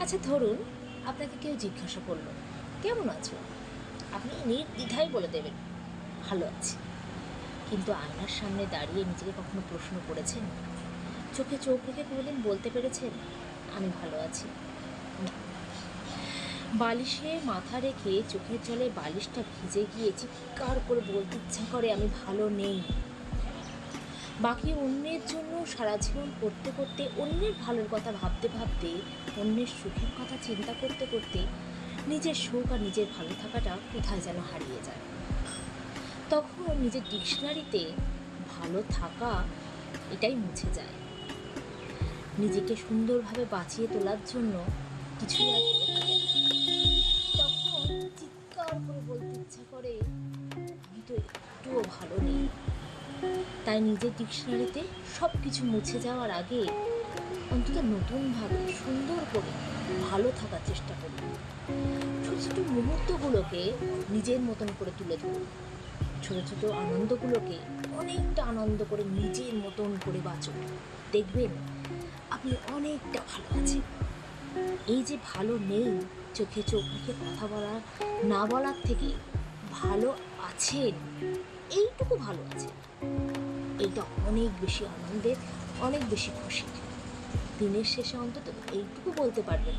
আচ্ছা ধরুন, আপনাকে কেউ জিজ্ঞাসা করলো, কেমন আছো? আপনি নির্দ্বিধায় বলে দেবেন, ভালো আছি। কিন্তু আয়নার সামনে দাঁড়িয়ে নিজেকে কখনো প্রশ্ন করেছেন? চোখে চোখ রেখে কোনোদিন বলতে পেরেছেন, আমি ভালো আছি? না। বালিশে মাথা রেখে চোখের জলে বালিশটা ভিজে গিয়ে চিৎকার করে বলতে ইচ্ছা করে, আমি ভালো নেই। বাকি অন্যের জন্য সারা জীবন করতে করতে, অন্যের ভালোর কথা ভাবতে ভাবতে, অন্যের সুখের কথা চিন্তা করতে করতে নিজের সুখ আর নিজের ভালো থাকাটা কোথায় যেন হারিয়ে যায়। তখন নিজের ডিকশনারিতে ভালো থাকা এটাই মুছে যায়। নিজেকে সুন্দরভাবে বাঁচিয়ে তোলার জন্য কিছুই আর করে থাকে না। তখন চিৎকার করে বলতে ইচ্ছা করে, আমি তো একটুও ভালো নেই। তাই নিজের ডিকশনারিতে সব কিছু মুছে যাওয়ার আগে অন্তত নতুনভাবে সুন্দর করে ভালো থাকার চেষ্টা করুন। ছোটো ছোটো মুহূর্তগুলোকে নিজের মতন করে তুলে ধরুন। ছোটো ছোটো আনন্দগুলোকে অনেকটা আনন্দ করে নিজের মতন করে বাঁচুন। দেখবেন আপনি অনেকটা ভালো আছেন। এই যে ভালো নেই চোখে চোখ রেখে কথা বলা না বলার থেকে ভালো আছেন, এইটুকু ভালো আছেন, এটা অনেক বেশি আনন্দের, অনেক বেশি খুশি। দিনের শেষে অন্তত এইটুকু বলতে পারবেন,